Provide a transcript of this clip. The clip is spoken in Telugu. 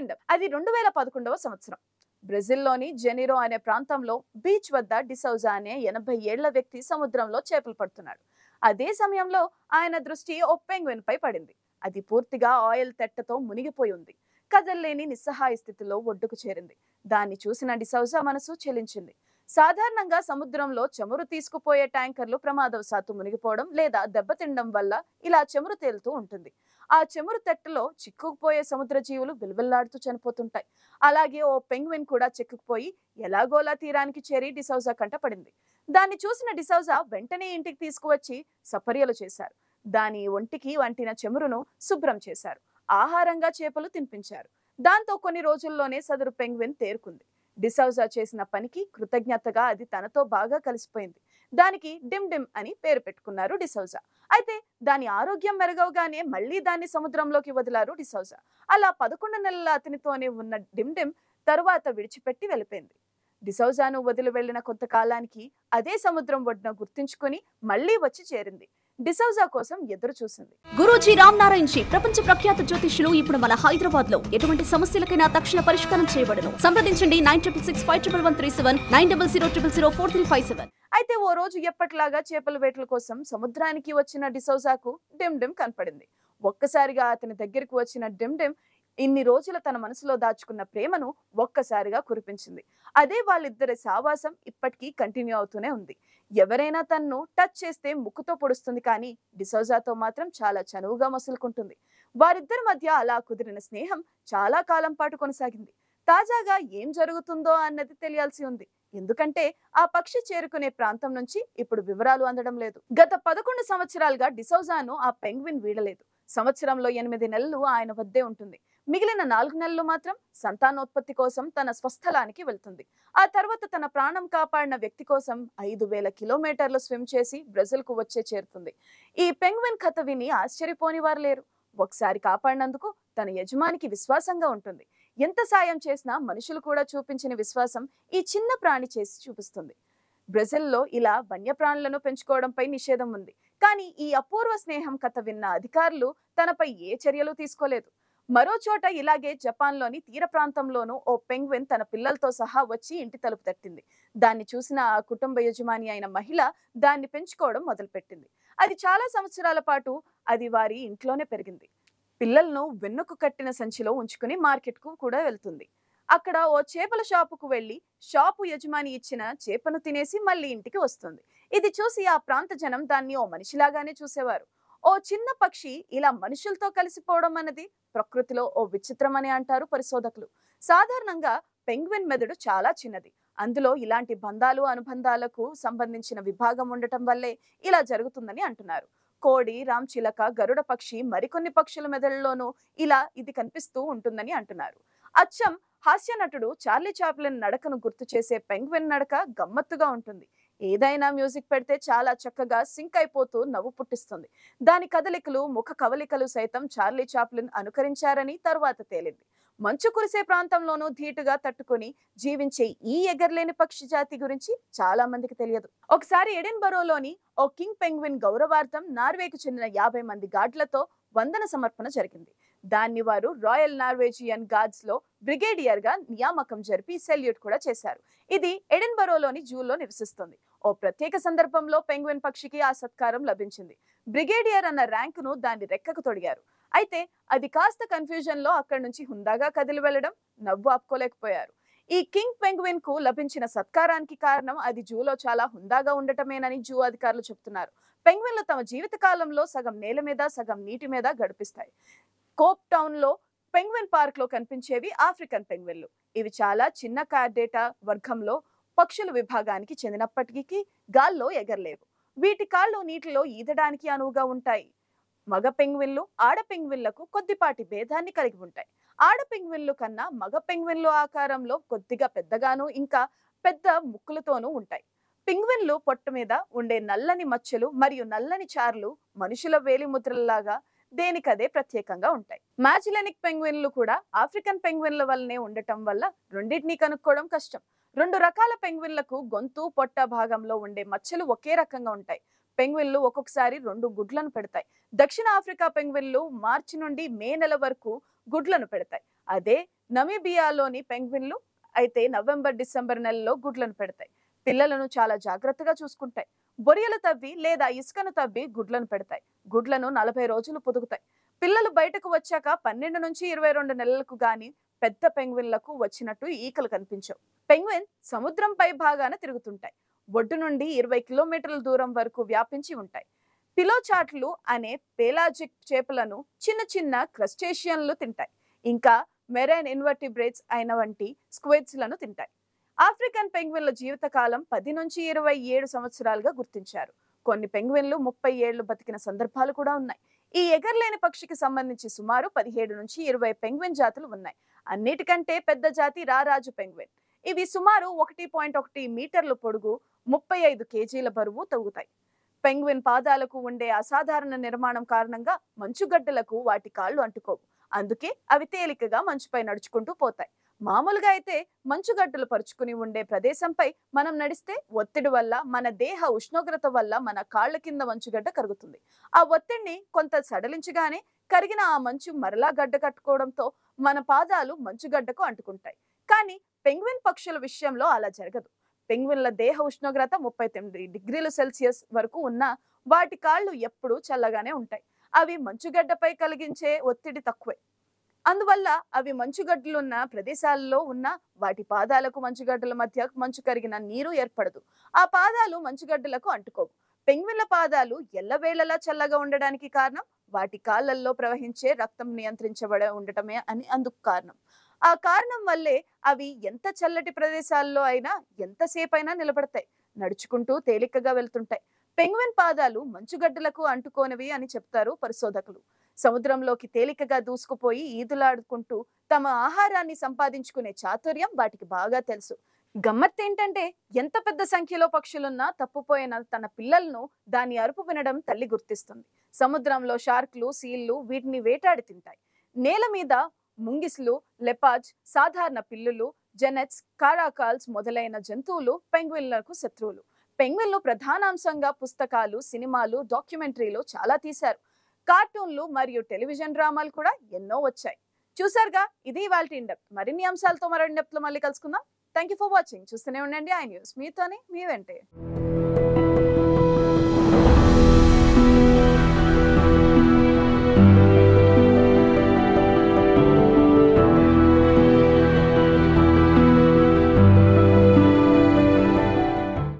ఇండమ్. అది 2011వ సంవత్సరం. బ్రెజిల్లోని జెనిరో అనే ప్రాంతంలో బీచ్ వద్ద డిసౌజా అనే 80 ఏళ్ల వ్యక్తి సముద్రంలో చేపలు పడుతున్నాడు. అదే సమయంలో ఆయన దృష్టి ఓ పెంగ్విన్ పై పడింది. అది పూర్తిగా ఆయిల్ తెట్టతో మునిగిపోయి ఉంది. కదల్లేని నిస్సహాయ స్థితిలో ఒడ్డుకు చేరింది. దాన్ని చూసిన డిసౌజా మనసు చెలించింది. సాధారణంగా సముద్రంలో చమురు తీసుకుపోయే ట్యాంకర్లు ప్రమాదవశాత్తు మునిగిపోవడం లేదా దెబ్బతినడం వల్ల ఇలా చమురు తేలుతూ ఉంటుంది. ఆ చమురు తెట్టలో చిక్కుకుపోయే సముద్ర జీవులు విలువెల్లాడుతూ చనిపోతుంటాయి. అలాగే ఓ పెంగ్విన్ కూడా చిక్కుకుపోయి ఎలాగోలా తీరానికి చేరి డిసౌజా కంట పడింది. దాన్ని చూసిన డిసౌజా వెంటనే ఇంటికి తీసుకువచ్చి సపర్యలు చేశారు. దాని ఒంటికి వంటిన చెమురును శుభ్రం చేశారు. ఆహారంగా చేపలు తినిపించారు. దాంతో కొన్ని రోజుల్లోనే సదరు పెంగ్విన్ తేరుకుంది. డిసౌజా చేసిన పనికి కృతజ్ఞతగా అది తనతో బాగా కలిసిపోయింది. దానికి డిమ్ డిమ్ అని పేరు పెట్టుకున్నారు డిసౌజా. అయితే దాని ఆరోగ్యం మెరుగవగానే మళ్లీ దాన్ని సముద్రంలోకి వదిలారు డిసౌజా. అలా 11 నెలల అతనితోనే ఉన్న డిమ్ డిమ్ తరువాత విడిచిపెట్టి వెళ్ళిపోయింది. డిసౌజాను వదిలి వెళ్లిన కొంతకాలానికి అదే సముద్రం ఒడ్డున గుర్తించుకుని మళ్లీ వచ్చి చేరింది. డిసౌజా కోసం ఎదురు చూసింది. గురూజీ రామ్ నారాయణ్ జీ ప్రపంచ ప్రఖ్యాత జ్యోతిష్యులు ఇప్పుడు మన హైదరాబాద్ లో ఎటువంటి సమస్యలకైనా తక్షణ పరిష్కారం చేయబడును. సంప్రదించండి 96651137 9000004357. అయితే ఓ రోజు ఎప్పటిలాగా చేపల వేటల కోసం సముద్రానికి వచ్చిన డిసౌజాకు డిమ్ డిమ్ కనపడింది. ఒక్కసారిగా అతని దగ్గరికి వచ్చిన డిమ్ డిమ్ ఇన్ని రోజుల తన మనసులో దాచుకున్న ప్రేమను ఒక్కసారిగా కురిపించింది. అదే వాళ్ళిద్దరి సావాసం ఇప్పటికీ కంటిన్యూ అవుతూనే ఉంది. ఎవరైనా తన్ను టచ్ చేస్తే ముక్కుతో పొడుస్తుంది, కానీ డిసౌజాతో మాత్రం చాలా చనువుగా మసులుకుంటుంది. వారిద్దరి మధ్య అలా కుదిరిన స్నేహం చాలా కాలం పాటు కొనసాగింది. తాజాగా ఏం జరుగుతుందో అన్నది తెలియాల్సి ఉంది. ఎందుకంటే ఆ పక్షి చేరుకునే ప్రాంతం నుంచి ఇప్పుడు వివరాలు అందడం లేదు. గత 11 సంవత్సరాలుగా డిసౌజాను ఆ పెంగ్విన్ వీడలేదు. సంవత్సరంలో 8 నెలలు ఆయన వద్దే ఉంటుంది. మిగిలిన 4 నెలలు మాత్రం సంతానోత్పత్తి కోసం తన స్వస్థలానికి వెళ్తుంది. ఆ తర్వాత తన ప్రాణం కాపాడిన వ్యక్తి కోసం 5000 కిలోమీటర్లు స్విమ్ చేసి బ్రెజిల్ కు వచ్చే చేరుతుంది. ఈ పెంగ్విన్ కథ విని ఆశ్చర్యపోని వారు లేరు. ఒకసారి కాపాడినందుకు తన యజమానికి విశ్వాసంగా ఉంటుంది. ఎంత సాయం చేసినా మనుషులు కూడా చూపించిన విశ్వాసం ఈ చిన్న ప్రాణి చేసి చూపిస్తుంది. బ్రెజిల్లో ఇలా వన్యప్రాణులను పెంచుకోవడంపై నిషేధం ఉంది. కానీ ఈ అపూర్వ స్నేహం కథ విన్న అధికారులు తనపై ఏ చర్యలు తీసుకోలేదు. మరో చోట ఇలాగే జపాన్లోని తీర ప్రాంతంలోనూ ఓ పెంగ్విన్ తన పిల్లలతో సహా వచ్చి ఇంటి తలుపు తట్టింది. దాన్ని చూసిన ఆ కుటుంబ యజమాని అయిన మహిళ దాన్ని పెంచుకోవడం మొదలుపెట్టింది. అది చాలా సంవత్సరాల పాటు అది వారి ఇంట్లోనే పెరిగింది. పిల్లలను వెన్నుకు కట్టిన సంచిలో ఉంచుకుని మార్కెట్కు కూడా వెళ్తుంది. అక్కడ ఓ చేపల షాపుకు వెళ్లి షాపు యజమాని ఇచ్చిన చేపను తినేసి మళ్ళీ ఇంటికి వస్తుంది. ఇది చూసి ఆ ప్రాంత జనం దాన్ని ఓ మనిషిలాగానే చూసేవారు. ఓ చిన్న పక్షి ఇలా మనుషులతో కలిసిపోవడం అన్నది ప్రకృతిలో ఓ విచిత్రం అని అంటారు పరిశోధకులు. సాధారణంగా పెంగ్విన్ మెదడు చాలా చిన్నది. అందులో ఇలాంటి బంధాలు అనుబంధాలకు సంబంధించిన విభాగం ఉండటం వల్లే ఇలా జరుగుతుందని అంటున్నారు. కోడి, రామ్చిలక, గరుడ పక్షి మరికొన్ని పక్షుల మెదడులోనూ ఇలా ఇది కనిపిస్తూ ఉంటుందని అంటున్నారు. అచ్చం హాస్య నటుడు చార్లీ చాప్లిన్ నడకను గుర్తు చేసే పెంగ్విన్ నడక గమ్మత్తుగా ఉంటుంది. ఏదైనా మ్యూజిక్ పెడితే చాలా చక్కగా సింక్ అయిపోతూ నవ్వు పుట్టిస్తుంది. దాని కదలికలు, ముఖ కవలికలు సైతం చార్లీ చాప్లిన్ అనుకరించారని తరువాత తేలింది. మంచు కురిసే ప్రాంతంలోనూ ధీటుగా తట్టుకుని జీవించే ఈ ఎగరలేని పక్షి జాతి గురించి చాలా మందికి తెలియదు. ఒకసారి ఎడిన్బరోలోని ఓ కింగ్ పెంగ్విన్ గౌరవార్థం నార్వేకు చెందిన 50 మంది గార్డ్లతో వందన సమర్పణ జరిగింది. దాన్ని వారు రాయల్ నార్వేజియన్ గార్డ్స్ లో బ్రిగేడియర్ గా నియామకం జరిపి సెల్యూట్ కూడా చేశారు. ఇది ఎడిన్బరోలోని జూలో నివసిస్తుంది. ఓ ప్రత్యేక సందర్భంలో పెంగ్విన్ పక్షికి ఆ సత్కారం లభించింది. బ్రిగేడియర్ అన్న ర్యాంకును దాని రెక్కకు తొడిగారు. అయితే అది కాస్త కన్ఫ్యూజన్ లో అక్కడి నుంచి హుందాగా కదిలి వెళ్లడం నవ్వు ఆపుకోలేకపోయారు. ఈ కింగ్ పెంగ్విన్ కు లభించిన సత్కారానికి కారణం అది జూలో చాలా హుందాగా ఉండటమేనని జూ అధికారులు చెప్తున్నారు. పెంగ్విన్లు తమ జీవిత కాలంలో సగం నేల మీద, సగం నీటి మీద గడిపిస్తాయి. కోప్ టౌన్ లో పెంగ్విన్ పార్క్ లో కనిపించేవి ఆఫ్రికన్ పెంగ్విన్లు. ఇవి చాలా చిన్న కార్డేటా వర్గంలో పక్షుల విభాగానికి చెందినప్పటికీ గాల్లో ఎగరలేవు. వీటి కాళ్ళు నీటిలో ఈదడానికి అనువుగా ఉంటాయి. మగ పెంగ్విన్లు ఆడ పెంగ్విన్లకు కొద్దిపాటి భేదాన్ని కలిగి ఉంటాయి. ఆడ పెంగ్విన్లు కన్నా మగ పెంగ్విన్లు ఆకారంలో కొద్దిగా పెద్దగాను, ఇంకా పెద్ద ముక్కులతోనూ ఉంటాయి. పెంగ్విన్లు పొట్ట మీద ఉండే నల్లని మచ్చలు మరియు నల్లని చార్లు మనుషుల వేలి ముద్రలలాగా దేనికదే ప్రత్యేకంగా ఉంటాయి. మ్యాజిలెనిక్ పెంగ్విన్లు కూడా ఆఫ్రికన్ పెంగ్విన్ల వల్లనే ఉండటం వల్ల రెండింటినీ కనుక్కోవడం కష్టం. 2 రకాల పెంగ్విన్లకు గొంతు, పొట్ట భాగంలో ఉండే మచ్చలు ఒకే రకంగా ఉంటాయి. పెంగ్విన్లు ఒక్కొక్కసారి 2 గుడ్లను పెడతాయి. దక్షిణ ఆఫ్రికా పెంగ్విన్లు మార్చి నుండి మే నెల వరకు గుడ్లను పెడతాయి. అదే నమీబియాలోని పెంగ్విన్లు అయితే నవంబర్ డిసెంబర్ నెలలో గుడ్లను పెడతాయి. పిల్లలను చాలా జాగ్రత్తగా చూసుకుంటాయి. బొరియలు తవ్వి లేదా ఇసుకను తవ్వి గుడ్లను పెడతాయి. గుడ్లను 40 రోజులు పొదుగుతాయి. పిల్లలు బయటకు వచ్చాక 12 నుంచి 22 నెలలకు గాని పెద్ద పెంగ్విన్లకు వచ్చినట్టు ఈకలు కనిపించవు. పెంగ్విన్ సముద్రం పై భాగాన తిరుగుతుంటాయి. ఒడ్డు నుండి 20 కిలోమీటర్ల దూరం వరకు వ్యాపించి ఉంటాయి. పిలోచాట్లు అనే పేలాజిక్ చేపలను చిన్న చిన్న క్రస్టేషియన్లు తింటాయి. ఇంకా మెరైన్ ఇన్వర్టిబ్రేట్స్ అయిన వంటి స్క్విడ్స్ లను తింటాయి. ఆఫ్రికన్ పెంగ్విన్ల జీవితకాలం 10 నుంచి 27 సంవత్సరాలుగా గుర్తించారు. కొన్ని పెంగ్విన్లు 30 ఏళ్లు బతికిన సందర్భాలు కూడా ఉన్నాయి. ఈ ఎగరలేని పక్షికి సంబంధించి సుమారు 17 నుంచి 20 పెంగ్విన్ జాతులు ఉన్నాయి. అన్నిటికంటే పెద్ద జాతి రారాజు పెంగ్విన్. ఇవి సుమారు 1.1 మీటర్లు పొడుగు, 35 కేజీల బరువు తగ్గుతాయి. పెంగ్విన్ పాదాలకు ఉండే అసాధారణ నిర్మాణం కారణంగా మంచుగడ్డలకు వాటి కాళ్ళు అంటుకోవు. అందుకే అవి తేలికగా మంచుపై నడుచుకుంటూ పోతాయి. మామూలుగా అయితే మంచుగడ్డలు పరుచుకుని ఉండే ప్రదేశంపై మనం నడిస్తే ఒత్తిడి వల్ల మన దేహ ఉష్ణోగ్రత వల్ల మన కాళ్ళ కింద మంచుగడ్డ కరుగుతుంది. ఆ ఒత్తిడిని కొంత సడలించగానే కరిగిన ఆ మంచు మరలా గడ్డ కట్టుకోవడంతో మన పాదాలు మంచుగడ్డకు అంటుకుంటాయి. కానీ పెంగ్విన్ పక్షుల విషయంలో అలా జరగదు. పెంగ్విన్ల దేహ ఉష్ణోగ్రత 39 డిగ్రీల సెల్సియస్ వరకు ఉన్నా వాటి కాళ్ళు ఎప్పుడూ చల్లగానే ఉంటాయి. అవి మంచుగడ్డపై కలిగించే ఒత్తిడి తక్కువే. అందువల్ల అవి మంచుగడ్డలున్న ప్రదేశాల్లో ఉన్న వాటి పాదాలకు మంచుగడ్డల మధ్య మంచు కరిగిన నీరు ఏర్పడదు. ఆ పాదాలు మంచుగడ్డలకు అంటుకోవు. పెంగ్విన్ల పాదాలు ఎల్లవేళలా చల్లగా ఉండడానికి కారణం వాటి కాళ్ళల్లో ప్రవహించే రక్తం నియంత్రించబడి ఉండటమే అని అందుకు కారణం. ఆ కారణం వల్లే అవి ఎంత చల్లటి ప్రదేశాల్లో అయినా ఎంతసేపైనా నిలబడతాయి. నడుచుకుంటూ తేలికగా వెళ్తుంటాయి. పెంగ్విన్ పాదాలు మంచుగడ్డలకు అంటుకోనివి అని చెప్తారు పరిశోధకులు. సముద్రంలోకి తేలికగా దూసుకుపోయి ఈదులాడుకుంటూ తమ ఆహారాన్ని సంపాదించుకునే చాతుర్యం వాటికి బాగా తెలుసు. గమ్మత్తేంటంటే ఎంత పెద్ద సంఖ్యలో పక్షులున్నా తప్పుపోయిన తన పిల్లలను దాని అరుపు వినడం తల్లి గుర్తిస్తుంది. సముద్రంలో షార్క్లు, సీళ్లు వీటిని వేటాడి తింటాయి. నేల మీద ముంగిస్లు, లెపార్డ్స్, సాధారణ పిల్లులు, జెనెట్స్, కారాకాల్స్ మొదలైన జంతువులు పెంగ్విన్లకు శత్రువులు. పెంగ్విన్లు ప్రధానాంశంగా పుస్తకాలు, సినిమాలు, డాక్యుమెంటరీలు చాలా తీశారు. కార్టూన్లు మరియు టెలివిజన్ డ్రామాలు కూడా ఎన్నో వచ్చాయి. చూసారుగా, ఇది ఇవాల్టి ఇన్డెప్త్. మరిన్ని అంశాలతో మరో ఇన్డెప్త్ లో మళ్ళీ కలుసుకుందాం. Thank you for watching. చూస్తూనే ఉండండి ఐ న్యూస్. మీతోనే మీ వెంటే.